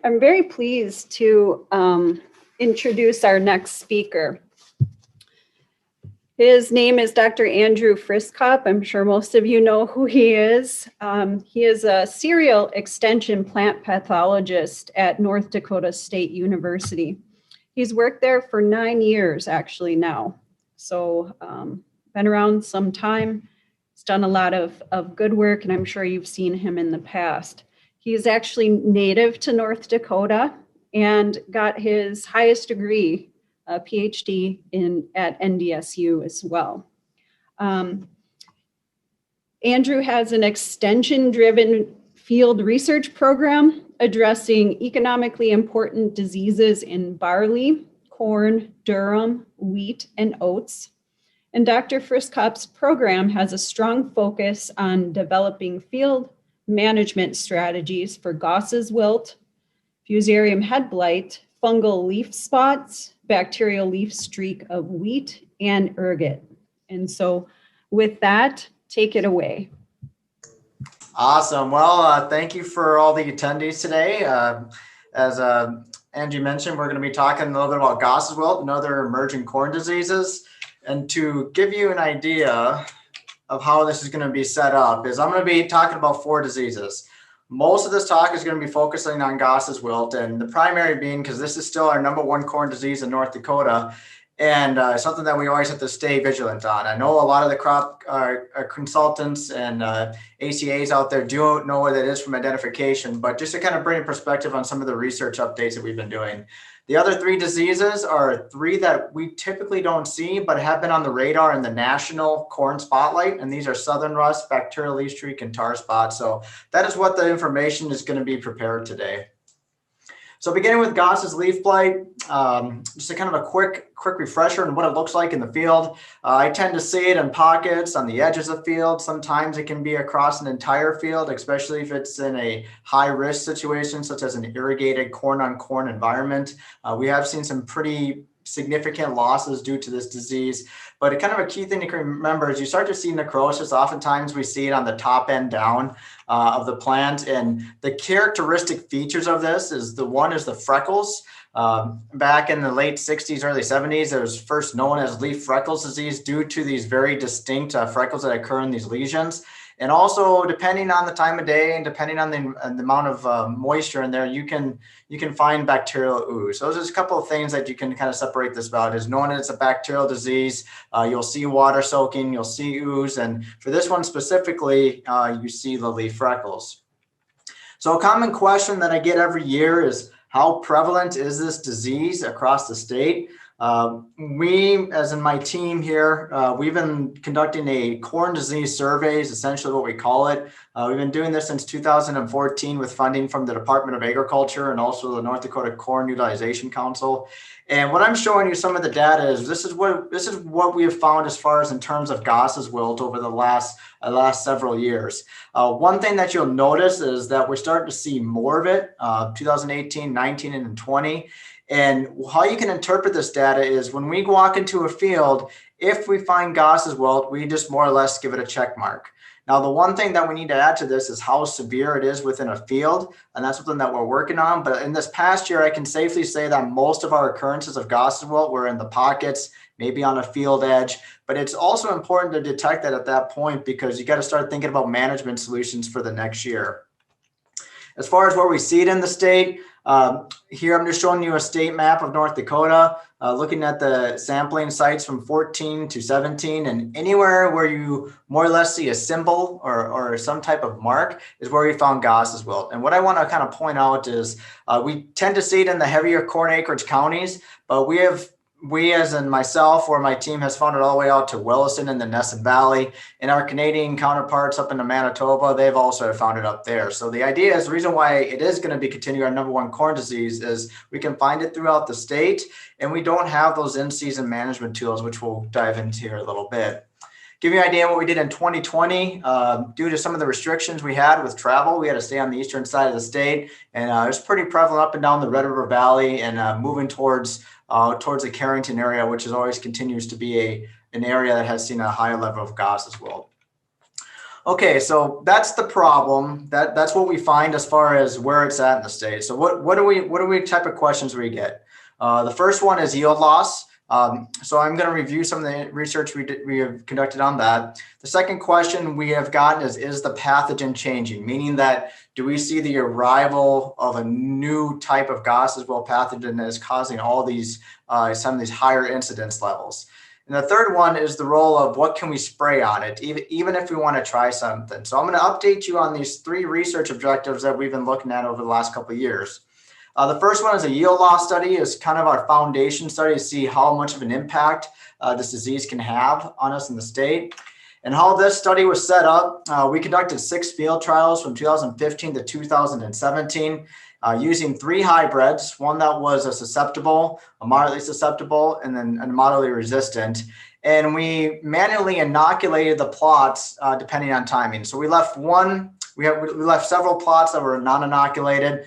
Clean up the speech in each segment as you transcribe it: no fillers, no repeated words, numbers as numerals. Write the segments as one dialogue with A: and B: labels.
A: I'm very pleased to introduce our next speaker. His name is Dr. Andrew Friskop. I'm sure most of you know who he is. He is a serial extension plant pathologist at North Dakota State University. He's worked there for 9 years actually now. So been around some time. He's done a lot of good work, and I'm sure you've seen him in the past. He is actually native to North Dakota and got his highest degree, a PhD at NDSU as well. Andrew has an extension-driven field research program addressing economically important diseases in barley, corn, durum, wheat, and oats. And Dr. Friskop's program has a strong focus on developing field management strategies for Goss's wilt, Fusarium head blight, fungal leaf spots, bacterial leaf streak of wheat, and ergot. And so with that, take it away.
B: Awesome. Well, thank you for all the attendees today. As Angie mentioned, we're going to be talking a little bit about Goss's wilt and other emerging corn diseases. And to give you an idea of how this is going to be set up is I'm going to be talking about 4 diseases. Most of this talk is going to be focusing on Goss's wilt, and the primary being because this is still our #1 corn disease in North Dakota, and something that we always have to stay vigilant on. I know a lot of the crop consultants and ACAs out there do know what it is from identification, but just to kind of bring in perspective on some of the research updates that we've been doing. The other 3 diseases are 3 that we typically don't see, but have been on the radar in the national corn spotlight. And these are southern rust, bacterial leaf streak, and tar spot. So that is what the information is going to be prepared today. So beginning with Goss's leaf blight, just a kind of a quick refresher on what it looks like in the field. I tend to see it in pockets on the edges of the field. Sometimes it can be across an entire field, especially if it's in a high risk situation, such as an irrigated corn on corn environment. We have seen some pretty significant losses due to this disease. But kind of a key thing to remember is you start to see necrosis. Oftentimes we see it on the top end down of the plant. And the characteristic features of this is the freckles. Back in the late 60s, early 70s, it was first known as leaf freckles disease due to these very distinct freckles that occur in these lesions. And also, depending on the time of day and depending on the amount of moisture in there, you can find bacterial ooze. So those are just a couple of things that you can kind of separate this out. It's known as a bacterial disease. You'll see water soaking, you'll see ooze, and for this one specifically, you see the leaf freckles. So a common question that I get every year is, how prevalent is this disease across the state? We, as in my team here, we've been conducting a corn disease survey, is essentially what we call it. We've been doing this since 2014 with funding from the Department of Agriculture and also the North Dakota Corn Utilization Council. And what I'm showing you some of the data is this is what we have found as far as in terms of Goss's wilt over the last several years. One thing that you'll notice is that we're starting to see more of it, 2018, 19, and 20. And how you can interpret this data is when we walk into a field, if we find Goss's wilt, we just more or less give it a check mark. Now, the one thing that we need to add to this is how severe it is within a field, and that's something that we're working on. But in this past year, I can safely say that most of our occurrences of Goss's wilt were in the pockets, maybe on a field edge. But it's also important to detect that at that point because you got to start thinking about management solutions for the next year. As far as where we see it in the state, here I'm just showing you a state map of North Dakota, looking at the sampling sites from 14 to 17, and anywhere where you more or less see a symbol or some type of mark is where we found Goss's wilt. And what I want to kind of point out is we tend to see it in the heavier corn acreage counties, but we as in myself or my team has found it all the way out to Williston in the Nesson Valley, and our Canadian counterparts up in Manitoba, they've also found it up there. So the idea is the reason why it is going to be continuing our #1 corn disease is we can find it throughout the state, and we don't have those in-season management tools, which we'll dive into here a little bit. Give you an idea of what we did in 2020. Due to some of the restrictions we had with travel, we had to stay on the eastern side of the state, and it was pretty prevalent up and down the Red River Valley and moving towards the Carrington area, which always continues to be an area that has seen a higher level of Goss's wilt. Okay, so that's the problem. That's what we find as far as where it's at in the state. So what do we type of questions we get? The first one is yield loss. So I'm going to review some of the research we have conducted on that. The second question we have gotten is the pathogen changing? Meaning that do we see the arrival of a new type of Goss well pathogen that is causing all these some of these higher incidence levels? And the third one is the role of what can we spray on it, even if we want to try something. So I'm going to update you on these 3 research objectives that we've been looking at over the last couple of years. The first one is a yield loss study, is kind of our foundation study to see how much of an impact this disease can have on us in the state. And how this study was set up, we conducted 6 field trials from 2015 to 2017. Using 3 hybrids, one that was a susceptible, a moderately susceptible, and then a moderately resistant. And we manually inoculated the plots depending on timing. So we left several plots that were non-inoculated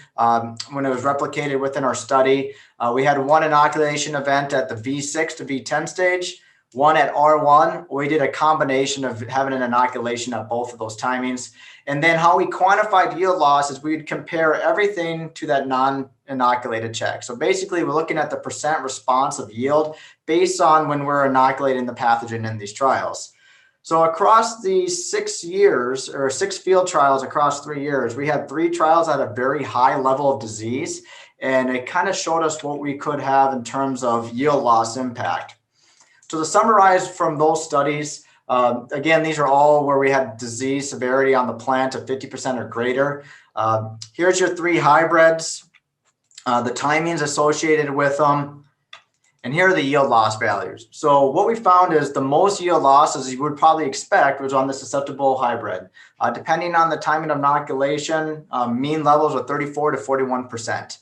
B: when it was replicated within our study. We had one inoculation event at the V6 to V10 stage, one at R1. We did a combination of having an inoculation at both of those timings. And then how we quantified yield loss is we'd compare everything to that non-inoculated check. So basically we're looking at the percent response of yield based on when we're inoculating the pathogen in these trials. So across these 6 years, or 6 field trials across 3 years, we had 3 trials at a very high level of disease. And it kind of showed us what we could have in terms of yield loss impact. So to summarize from those studies, again, these are all where we had disease severity on the plant of 50% or greater. Here's your 3 hybrids, the timings associated with them, and here are the yield loss values. So what we found is the most yield loss, as you would probably expect, was on the susceptible hybrid. Depending on the timing of inoculation, mean levels were 34 to 41%.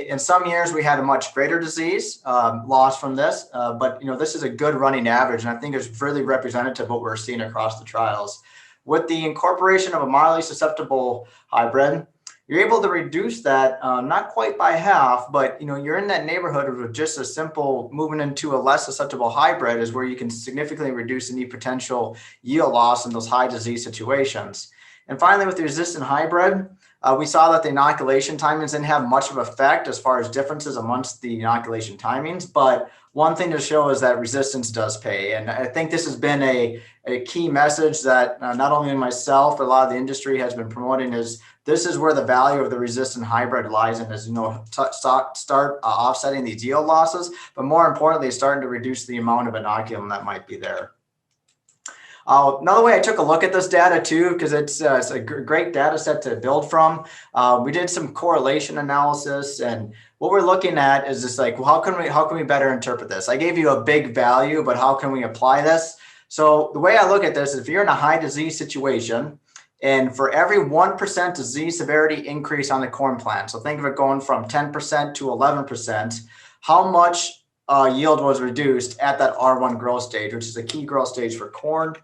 B: In some years we had a much greater disease loss from this, but this is a good running average, and I think it's really representative of what we're seeing across the trials. With the incorporation of a mildly susceptible hybrid, you're able to reduce that not quite by half, but you're in that neighborhood of just a simple moving into a less susceptible hybrid is where you can significantly reduce any potential yield loss in those high disease situations. And finally, with the resistant hybrid, we saw that the inoculation timings didn't have much of an effect as far as differences amongst the inoculation timings. But one thing to show is that resistance does pay. And I think this has been a key message that not only myself, but a lot of the industry has been promoting is this is where the value of the resistant hybrid lies in is, start offsetting these yield losses, but more importantly, starting to reduce the amount of inoculum that might be there. Another way I took a look at this data too, because it's a great data set to build from. We did some correlation analysis, and what we're looking at is just like, well, how can we better interpret this? I gave you a big value, but how can we apply this? So the way I look at this is if you're in a high disease situation, and for every 1% disease severity increase on the corn plant, so think of it going from 10% to 11%, how much yield was reduced at that R1 growth stage, which is a key growth stage for corn.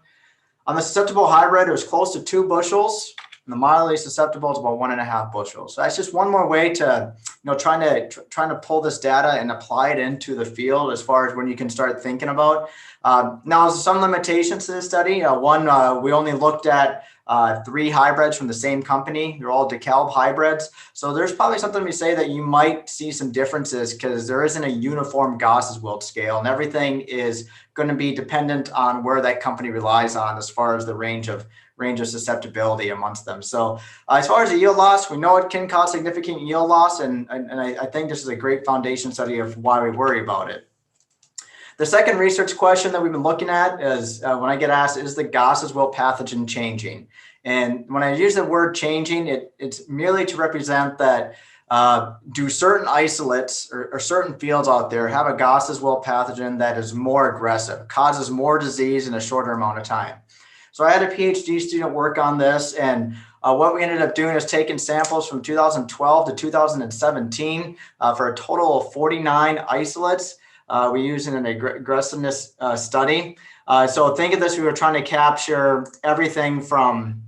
B: On the susceptible hybrid, it was close to 2 bushels. And the mildly susceptible is about 1.5 bushels. So that's just one more way to, trying to pull this data and apply it into the field as far as when you can start thinking about. Now, there's some limitations to this study. One, we only looked at 3 hybrids from the same company. They're all DeKalb hybrids. So there's probably something we say that you might see some differences because there isn't a uniform Goss's Wilt scale, and everything is going to be dependent on where that company relies on as far as the range of susceptibility amongst them. So as far as the yield loss, we know it can cause significant yield loss, and I think this is a great foundation study of why we worry about it. The second research question that we've been looking at is when I get asked, is the Goss's Wilt pathogen changing? And when I use the word changing, it's merely to represent that do certain isolates or certain fields out there have a Goss's Wilt pathogen that is more aggressive, causes more disease in a shorter amount of time? So I had a PhD student work on this, and what we ended up doing is taking samples from 2012 to 2017 for a total of 49 isolates. We used in an aggressiveness study. So think of this, we were trying to capture everything from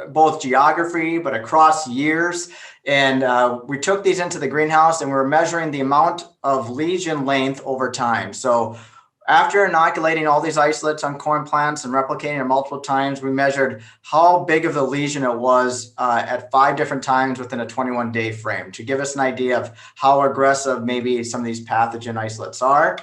B: both geography, but across years. And we took these into the greenhouse and we were measuring the amount of lesion length over time. So After inoculating all these isolates on corn plants and replicating it multiple times, we measured how big of the lesion it was at 5 different times within a 21-day frame to give us an idea of how aggressive maybe some of these pathogen isolates are.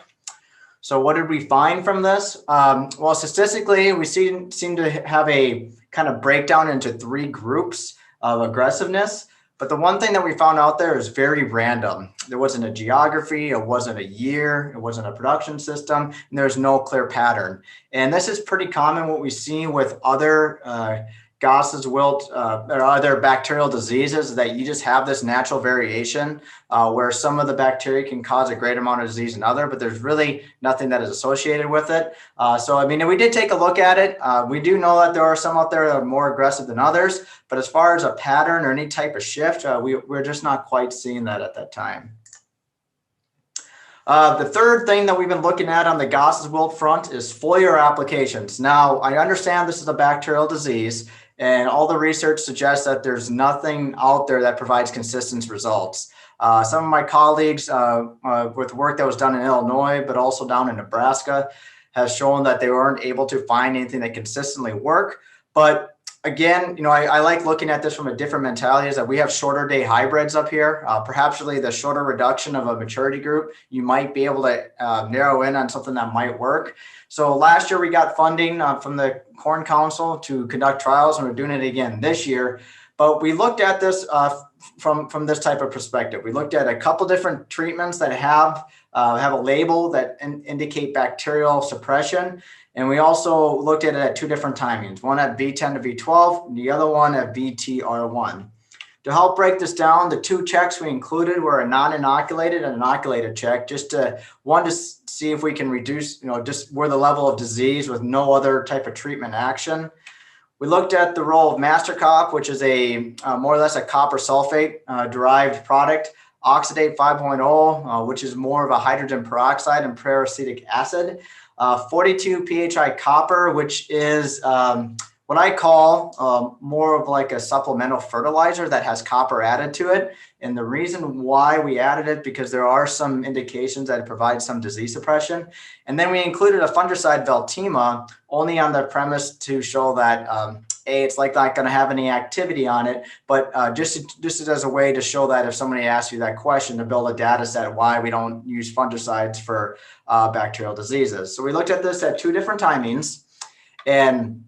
B: So what did we find from this? Well, statistically, we seem to have a kind of breakdown into 3 groups of aggressiveness. But the one thing that we found out there is very random. There wasn't a geography, it wasn't a year, it wasn't a production system, and there's no clear pattern. And this is pretty common what we see with other Goss's, wilt, or other bacterial diseases, that you just have this natural variation where some of the bacteria can cause a great amount of disease in other, but there's really nothing that is associated with it. So, I mean, we did take a look at it. We do know that there are some out there that are more aggressive than others, but as far as a pattern or any type of shift, we're just not quite seeing that at that time. The third thing that we've been looking at on the Goss's wilt front is foliar applications. Now, I understand this is a bacterial disease, and all the research suggests that there's nothing out there that provides consistent results. Some of my colleagues with work that was done in Illinois, but also down in Nebraska, has shown that they weren't able to find anything that consistently work. But again, I like looking at this from a different mentality, is that we have shorter day hybrids up here. Perhaps really the shorter reduction of a maturity group, you might be able to narrow in on something that might work. So last year we got funding from the Corn Council to conduct trials, and we're doing it again this year. But we looked at this from this type of perspective. We looked at a couple different treatments that have a label that indicate bacterial suppression. And we also looked at it at 2 different timings, one at V10 to V12, and the other one at VTR1. To help break this down, the 2 checks we included were a non-inoculated and inoculated check, just to see if we can reduce, just where the level of disease with no other type of treatment action. We looked at the role of Friskop, which is a more or less a copper sulfate derived product, oxidate 5.0, which is more of a hydrogen peroxide and peracetic acid, 42 pHi copper, which is what I call more of like a supplemental fertilizer that has copper added to it. And the reason why we added it, because there are some indications that it provides some disease suppression. And then we included a fungicide, Veltima, only on the premise to show that it's like not going to have any activity on it, but just as a way to show that if somebody asks you that question, to build a data set why we don't use fungicides for bacterial diseases. So we looked at this at 2 different timings, and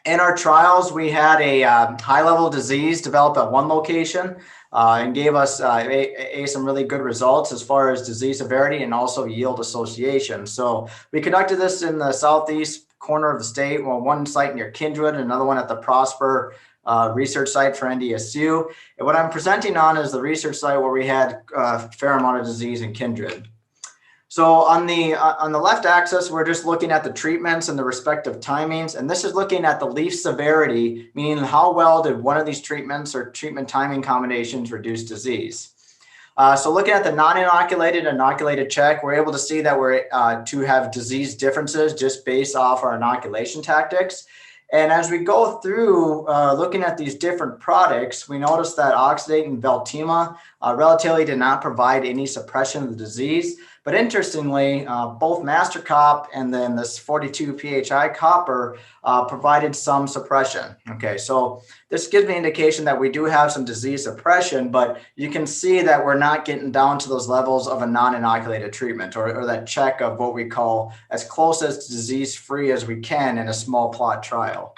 B: in our trials, we had a high level of disease develop at 1 location and gave us some really good results as far as disease severity and also yield association. So we conducted this in the southeast corner of the state, one site near Kindred, another one at the Prosper research site for NDSU. And what I'm presenting on is the research site where we had a fair amount of disease in Kindred. So on the left axis, we're just looking at the treatments and the respective timings. And this is looking at the leaf severity, meaning how well did one of these treatments or treatment timing combinations reduce disease. So looking at the non-inoculated, inoculated check, we're able to see that we're to have disease differences just based off our inoculation tactics. And as we go through looking at these different products, we notice that oxidate and Veltima relatively did not provide any suppression of the disease. But interestingly, both Friskop and then this 42 pHi copper provided some suppression. Okay, so this gives me indication that we do have some disease suppression, but you can see that we're not getting down to those levels of a non-inoculated treatment or that check of what we call as close as disease-free as we can in a small plot trial.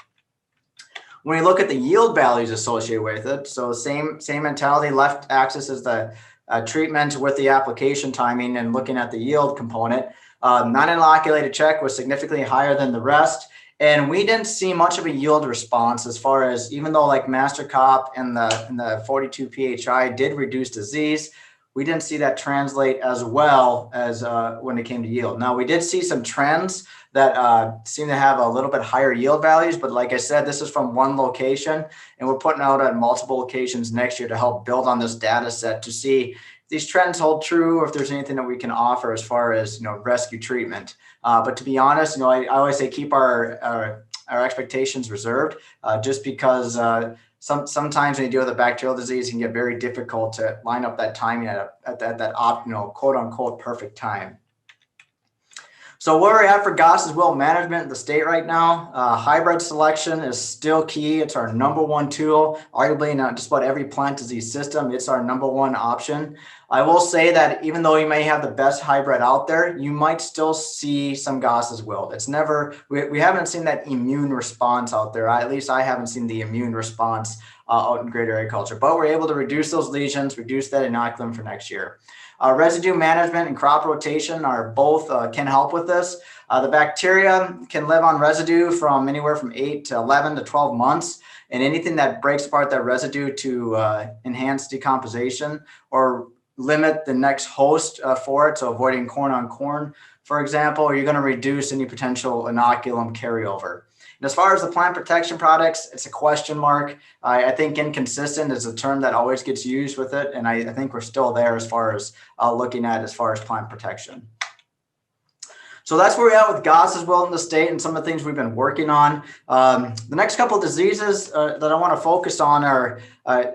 B: When we look at the yield values associated with it, so same mentality, left axis is the treatment with the application timing and looking at the yield component. Non-inoculated check was significantly higher than the rest. And we didn't see much of a yield response as far as, even though like Friskop and the 42 pHi did reduce disease, we didn't see that translate as well as when it came to yield. Now, we did see some trends that seem to have a little bit higher yield values, but like I said, this is from 1 location, and we're putting out at multiple locations next year to help build on this data set to see if these trends hold true, or if there's anything that we can offer as far as rescue treatment. But to be honest, I always say keep our expectations reserved, just because sometimes when you deal with a bacterial disease, it can get very difficult to line up that timing at that quote unquote perfect time. So where we're at for Goss's Wilt management in the state right now, hybrid selection is still key. It's our number one tool, arguably in just about every plant disease system. It's our number one option. I will say that even though you may have the best hybrid out there, you might still see some Goss's Wilt. It's never, we haven't seen that immune response out there. At least I haven't seen the immune response out in greater agriculture, but we're able to reduce those lesions, reduce that inoculum for next year. Residue management and crop rotation are both can help with this. The bacteria can live on residue from anywhere from 8 to 11 to 12 months, and anything that breaks apart that residue to enhance decomposition or limit the next host for it, so avoiding corn on corn, for example, you're going to reduce any potential inoculum carryover. And as far as the plant protection products, it's a question mark. I think inconsistent is a term that always gets used with it. And I think we're still there as far as looking at as far as plant protection. So that's where we're at with Goss's Wilt in the state and some of the things we've been working on. The next couple of diseases that I want to focus on are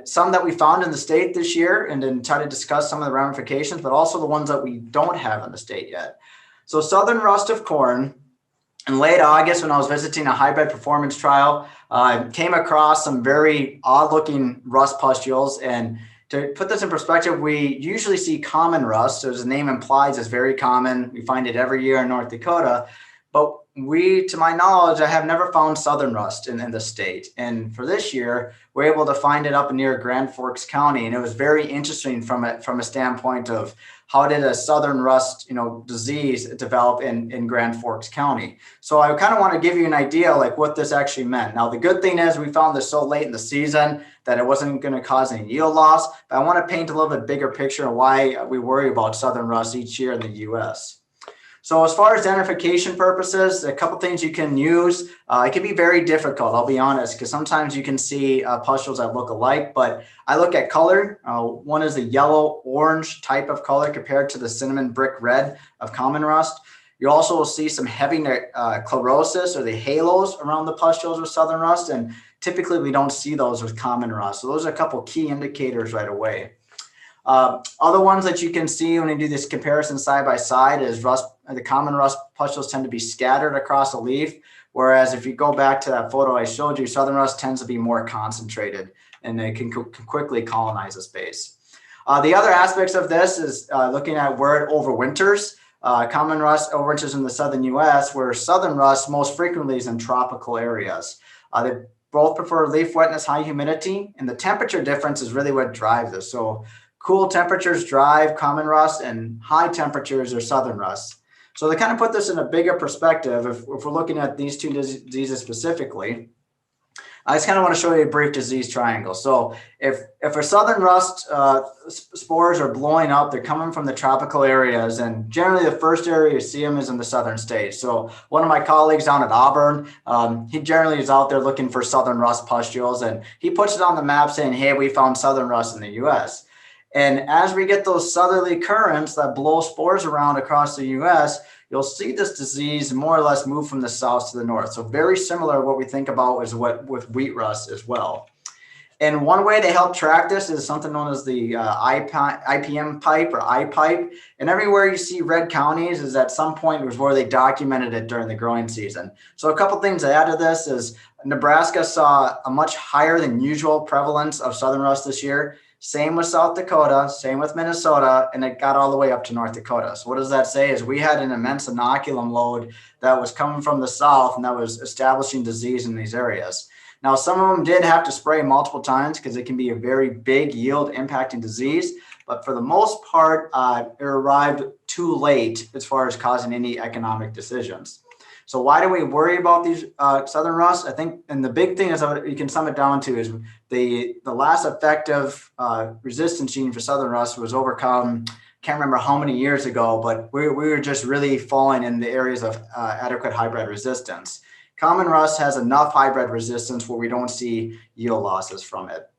B: some that we found in the state this year and then try to discuss some of the ramifications, but also the ones that we don't have in the state yet. So southern rust of corn. In late August, when I was visiting a hybrid performance trial, I came across some very odd-looking rust pustules. And to put this in perspective, we usually see common rust. So as the name implies, it's very common. We find it every year in North Dakota. But to my knowledge, I have never found southern rust in the state. And for this year, we're able to find it up near Grand Forks County. And it was very interesting from a standpoint of how did a southern rust, disease develop in Grand Forks County. So I kind of want to give you an idea like what this actually meant. Now, the good thing is we found this so late in the season that it wasn't going to cause any yield loss. But I want to paint a little bit bigger picture of why we worry about southern rust each year in the U.S. So as far as identification purposes, a couple things you can use. It can be very difficult, I'll be honest, because sometimes you can see pustules that look alike, but I look at color. One is the yellow-orange type of color compared to the cinnamon brick red of common rust. You also will see some heavy chlorosis or the halos around the pustules with southern rust, and typically we don't see those with common rust. So those are a couple key indicators right away. Other ones that you can see when you do this comparison side by side is the common rust pustules tend to be scattered across a leaf, whereas if you go back to that photo I showed you, southern rust tends to be more concentrated and they can quickly colonize a space. The other aspects of this is looking at where it overwinters. Common rust overwinters in the southern U.S., where southern rust most frequently is in tropical areas. They both prefer leaf wetness, high humidity, and the temperature difference is really what drives this. So cool temperatures drive common rust and high temperatures are southern rust. So to kind of put this in a bigger perspective, if we're looking at these two diseases specifically, I just kind of want to show you a brief disease triangle. So if a southern rust spores are blowing up, they're coming from the tropical areas, and generally the first area you see them is in the southern states. So one of my colleagues down at Auburn, he generally is out there looking for southern rust pustules, and he puts it on the map saying, hey, we found southern rust in the U.S. And as we get those southerly currents that blow spores around across the U.S., you'll see this disease more or less move from the south to the north. So very similar to what we think about is with wheat rust as well. And one way to help track this is something known as the IPM pipe or iPipe. And everywhere you see red counties is at some point was where they documented it during the growing season. So a couple things to add to this is Nebraska saw a much higher than usual prevalence of southern rust this year. Same with South Dakota, same with Minnesota, and it got all the way up to North Dakota. So what does that say is we had an immense inoculum load that was coming from the south and that was establishing disease in these areas. Now, some of them did have to spray multiple times because it can be a very big yield impacting disease, but for the most part, it arrived too late as far as causing any economic decisions. So why do we worry about these southern rust? I think, and the big thing is you can sum it down to is the last effective resistance gene for southern rust was overcome. Can't remember how many years ago, but we were just really falling in the areas of adequate hybrid resistance. Common rust has enough hybrid resistance where we don't see yield losses from it.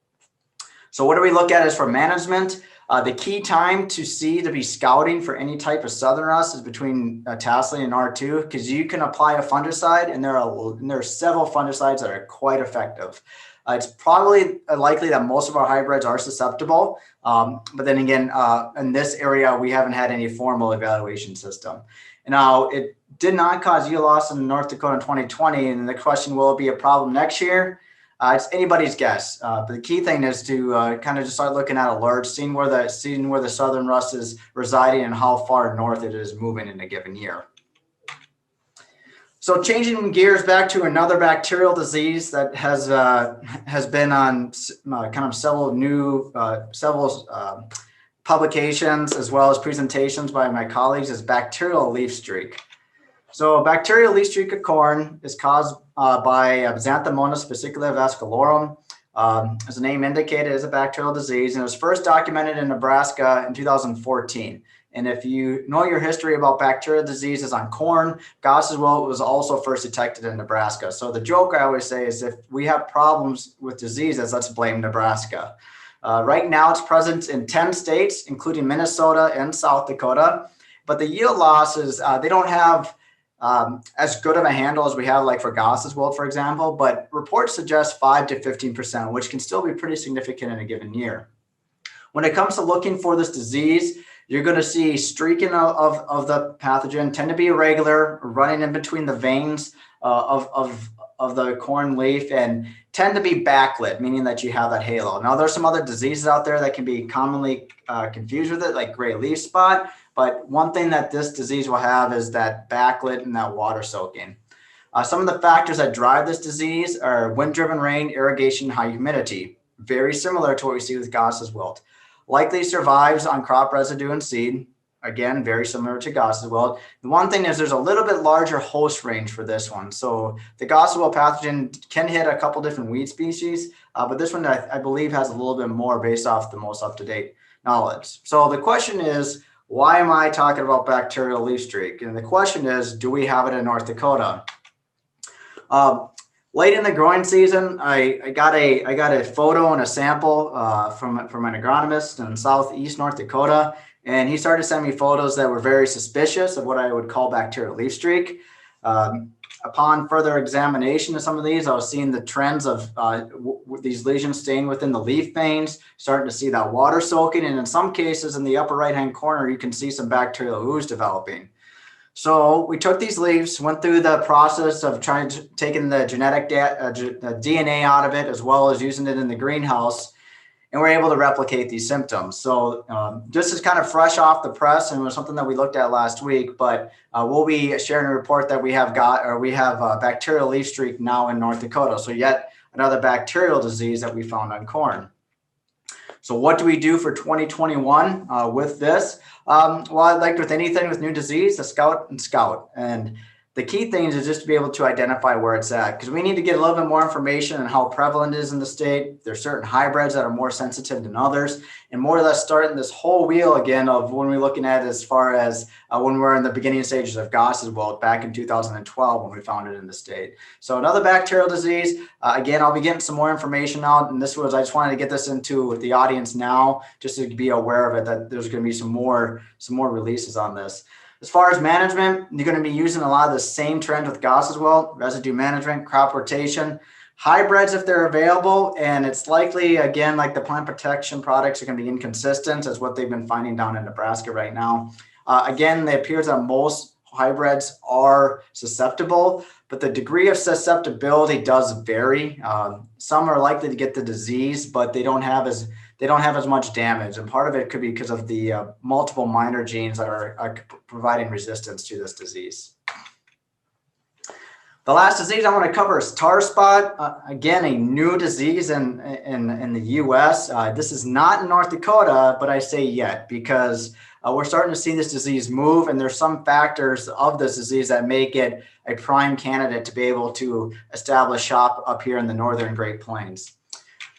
B: So what do we look at as for management? The key time to be scouting for any type of southern rust is between tasseling and R2, because you can apply a fungicide and there are several fungicides that are quite effective. It's probably likely that most of our hybrids are susceptible, but then again, in this area, we haven't had any formal evaluation system. Now, it did not cause yield loss in North Dakota in 2020. And the question, will it be a problem next year? It's anybody's guess. But the key thing is to kind of just start looking at alerts, seeing where the southern rust is residing and how far north it is moving in a given year. So changing gears back to another bacterial disease that has been on kind of several publications as well as presentations by my colleagues is bacterial leaf streak. So bacterial leaf streak of corn is caused by Xanthomonas fasciculovasculorum. As the name indicated, is a bacterial disease, and it was first documented in Nebraska in 2014. And if you know your history about bacterial diseases on corn, Goss's wilt was also first detected in Nebraska. So the joke I always say is if we have problems with diseases, let's blame Nebraska. Right now, it's present in 10 states, including Minnesota and South Dakota. But the yield losses, they don't have as good of a handle as we have like for Goss's wilt, for example, but reports suggest 5 to 15%, which can still be pretty significant in a given year. When it comes to looking for this disease, you're going to see streaking of the pathogen tend to be irregular, running in between the veins of the corn leaf, and tend to be backlit, meaning that you have that halo. Now, there's some other diseases out there that can be commonly confused with it, like gray leaf spot. But one thing that this disease will have is that backlit and that water soaking. Some of the factors that drive this disease are wind-driven rain, irrigation, high humidity. Very similar to what we see with Goss's wilt. Likely survives on crop residue and seed. Again, very similar to Goss's wilt. The one thing is there's a little bit larger host range for this one. So the Goss's wilt pathogen can hit a couple different weed species, but this one I believe has a little bit more based off the most up-to-date knowledge. So the question is, why am I talking about bacterial leaf streak? And the question is, do we have it in North Dakota? Late in the growing season, I got a photo and a sample from an agronomist in southeast North Dakota, and he started sending me photos that were very suspicious of what I would call bacterial leaf streak. Upon further examination of some of these, I was seeing the trends of these lesions staying within the leaf veins, starting to see that water soaking, and in some cases in the upper right-hand corner, you can see some bacterial ooze developing. So we took these leaves, went through the process of taking the genetic the DNA out of it, as well as using it in the greenhouse, and we're able to replicate these symptoms. So this is kind of fresh off the press, and it was something that we looked at last week. But we'll be sharing a report that we have bacterial leaf streak now in North Dakota. So yet another bacterial disease that we found on corn. So what do we do for 2021 with this? Well, like with anything with new disease, a scout. And the key thing is just to be able to identify where it's at, because we need to get a little bit more information on how prevalent it is in the state. There's certain hybrids that are more sensitive than others, and more or less starting this whole wheel again of when we're looking at as far as when we're in the beginning stages of Goss's wilt back in 2012 when we found it in the state. So another bacterial disease. Again, I'll be getting some more information out, and I just wanted to get this into the audience now, just to be aware of it, that there's going to be some more releases on this. As far as management, you're going to be using a lot of the same trends with Goss's wilt: residue management, crop rotation, hybrids if they're available, and it's likely, again, like the plant protection products are going to be inconsistent as what they've been finding down in Nebraska right now. Again, it appears that most hybrids are susceptible, but the degree of susceptibility does vary. Some are likely to get the disease, but they don't have as much damage. And part of it could be because of the multiple minor genes that are providing resistance to this disease. The last disease I want to cover is tar spot. Again, a new disease in the U.S. This is not in North Dakota, but I say yet because we're starting to see this disease move, and there's some factors of this disease that make it a prime candidate to be able to establish shop up here in the northern Great Plains.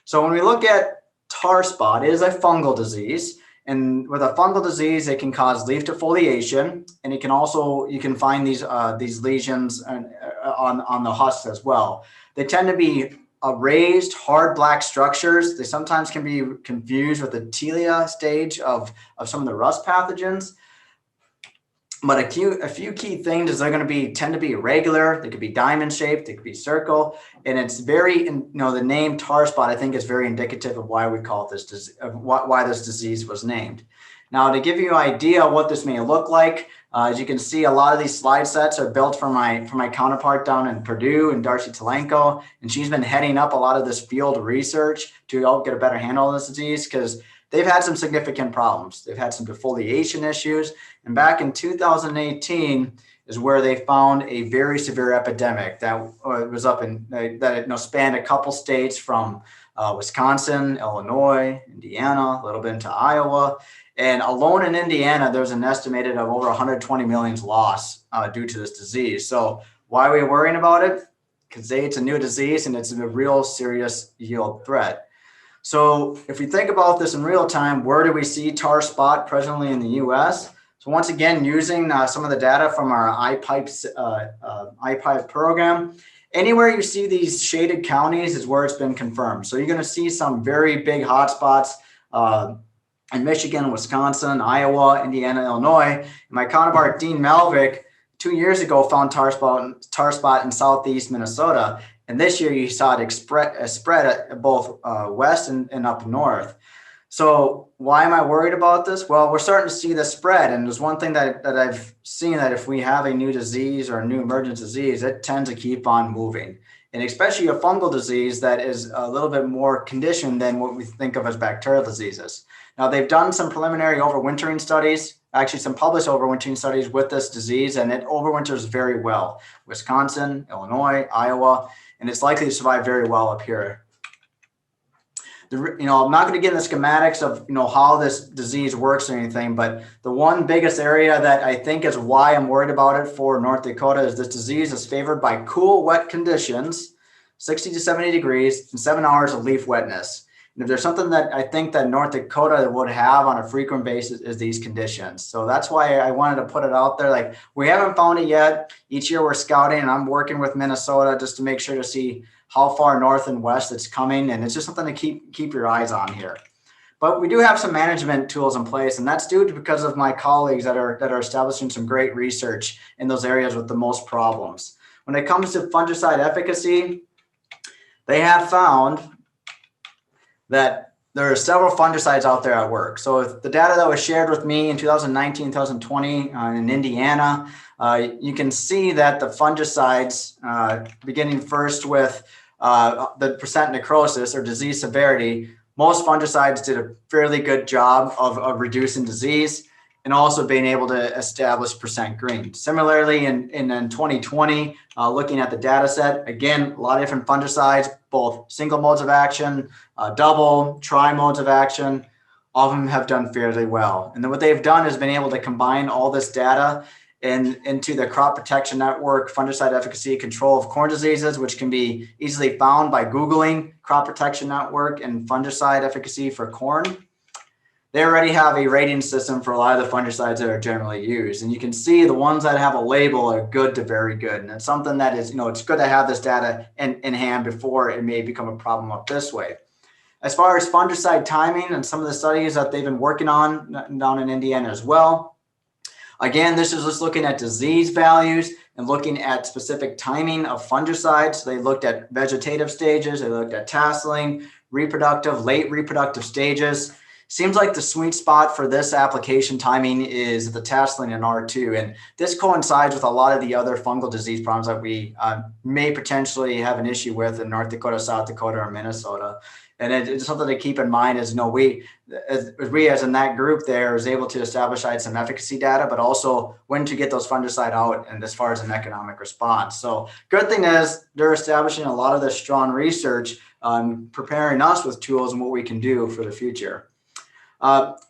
B: So when we look at tar spot, it is a fungal disease. And with a fungal disease, it can cause leaf defoliation, and it can also, you can find these lesions on the husks as well. They tend to be raised, hard black structures. They sometimes can be confused with the telia stage of some of the rust pathogens. But a few key things is they're going to tend to be irregular. They could be diamond shaped. They could be circle, and it's very, the name tar spot I think is very indicative of why we call it this, why this disease was named. Now, to give you an idea of what this may look like, As you can see, a lot of these slide sets are built from my counterpart down in Purdue and Darcy Telenko, and she's been heading up a lot of this field research to help get a better handle on this disease because they've had some significant problems. They've had some defoliation issues, and back in 2018 is where they found a very severe epidemic that was up in that spanned a couple states from Wisconsin, Illinois, Indiana, a little bit into Iowa. And alone in Indiana, there's an estimated of over 120 million lost due to this disease. So why are we worrying about it? Because it's a new disease and it's a real serious yield threat. So if we think about this in real time, where do we see tar spot presently in the U.S.? So once again, using some of the data from our IPIPE program, anywhere you see these shaded counties is where it's been confirmed. So you're going to see some very big hotspots in Michigan, Wisconsin, Iowa, Indiana, Illinois. And my counterpart, Dean Malvik, 2 years ago found tar spot in southeast Minnesota. And this year you saw it spread at both west and up north. So why am I worried about this? Well, we're starting to see this spread. And there's one thing that I've seen, that if we have a new disease or a new emergent disease, it tends to keep on moving. And especially a fungal disease that is a little bit more conditioned than what we think of as bacterial diseases. Now, they've done some preliminary overwintering studies, actually some published overwintering studies with this disease, and it overwinters very well. Wisconsin, Illinois, Iowa, and it's likely to survive very well up here. I'm not going to get in the schematics of how this disease works or anything, but the one biggest area that I think is why I'm worried about it for North Dakota is this disease is favored by cool, wet conditions, 60 to 70 degrees, and 7 hours of leaf wetness. And if there's something that I think that North Dakota would have on a frequent basis is these conditions. So that's why I wanted to put it out there. Like, we haven't found it yet. Each year we're scouting, and I'm working with Minnesota just to make sure to see how far north and west it's coming. And it's just something to keep your eyes on here. But we do have some management tools in place, and that's due to because of my colleagues that are establishing some great research in those areas with the most problems. When it comes to fungicide efficacy, they have found that there are several fungicides out there at work. So the data that was shared with me in 2019, 2020 in Indiana, you can see that the fungicides, beginning first with the percent necrosis or disease severity, most fungicides did a fairly good job of reducing disease and also being able to establish percent green. Similarly, in 2020, looking at the data set, again, a lot of different fungicides, both single modes of action, double, tri modes of action, all of them have done fairly well. And then what they've done is been able to combine all this data into the crop protection network, fungicide efficacy control of corn diseases, which can be easily found by Googling crop protection network and fungicide efficacy for corn. They already have a rating system for a lot of the fungicides that are generally used. And you can see the ones that have a label are good to very good. And it's something that is, it's good to have this data in hand before it may become a problem up this way. As far as fungicide timing and some of the studies that they've been working on down in Indiana as well. Again, this is just looking at disease values and looking at specific timing of fungicides. So they looked at vegetative stages, they looked at tasseling, reproductive, late reproductive stages. Seems like the sweet spot for this application timing is the tasseling in R2. And this coincides with a lot of the other fungal disease problems that we may potentially have an issue with in North Dakota, South Dakota, or Minnesota. And it's something to keep in mind is, we as in that group there is able to establish some efficacy data, but also when to get those fungicide out and as far as an economic response. So good thing is they're establishing a lot of this strong research, preparing us with tools and what we can do for the future.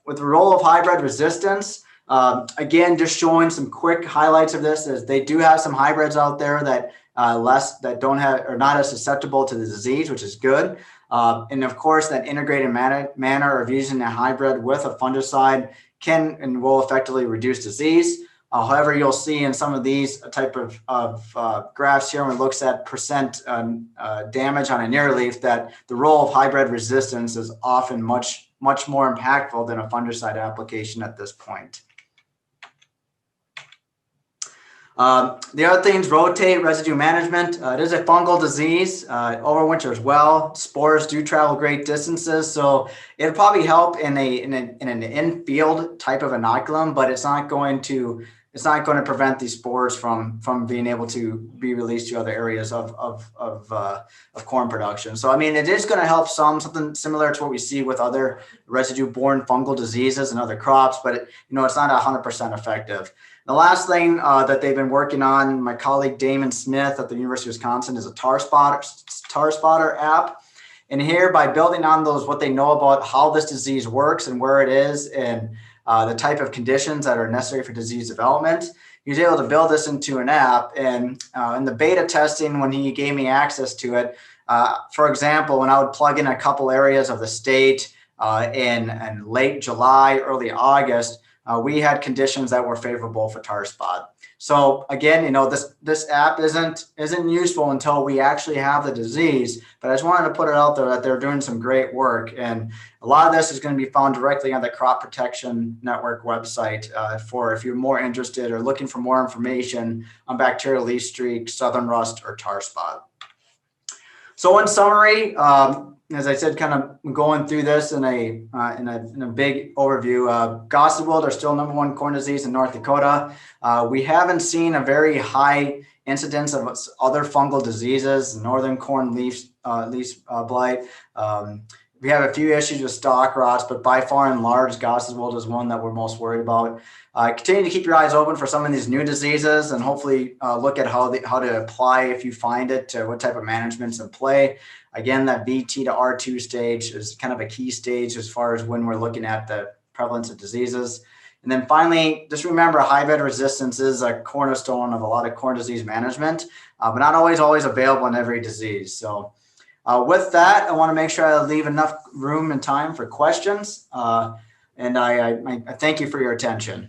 B: With the role of hybrid resistance, again, just showing some quick highlights of this is they do have some hybrids out there that don't have or not as susceptible to the disease, which is good. And of course, that integrated manner of using a hybrid with a fungicide can and will effectively reduce disease. However, you'll see in some of these type of graphs here when it looks at percent damage on a near leaf that the role of hybrid resistance is often much more impactful than a fungicide application at this point. The other things, rotate residue management. It is a fungal disease. It overwinters well. Spores do travel great distances, so it'll probably help in an in-field type of inoculum, but it's not going to it's not going to prevent these spores from being able to be released to other areas of corn production. So, I mean, it is going to help something similar to what we see with other residue-borne fungal diseases and other crops, but it's not 100% effective. The last thing that they've been working on, my colleague Damon Smith at the University of Wisconsin, is a tar spotter app. And here, by building on what they know about how this disease works and where it is and the type of conditions that are necessary for disease development, he was able to build this into an app. And in the beta testing, when he gave me access to it, for example, when I would plug in a couple areas of the state in late July, early August, we had conditions that were favorable for tar spot. So again, this app isn't useful until we actually have the disease, but I just wanted to put it out there that they're doing some great work. And a lot of this is going to be found directly on the Crop Protection Network website for if you're more interested or looking for more information on bacterial leaf streak, southern rust, or tar spot. So in summary, as I said, kind of going through this in a big overview, Goss and Wilt are still #1 corn disease in North Dakota. We haven't seen a very high incidence of other fungal diseases, northern corn leaf blight. We have a few issues with stalk rots, but by far and large, Goss and Wilt is one that we're most worried about. Continue to keep your eyes open for some of these new diseases, and hopefully look at how to apply, if you find it, to what type of management's in play. Again, that VT to R2 stage is kind of a key stage as far as when we're looking at the prevalence of diseases. And then finally, just remember, hybrid resistance is a cornerstone of a lot of corn disease management, but not always available in every disease. So with that, I want to make sure I leave enough room and time for questions. And I thank you for your attention.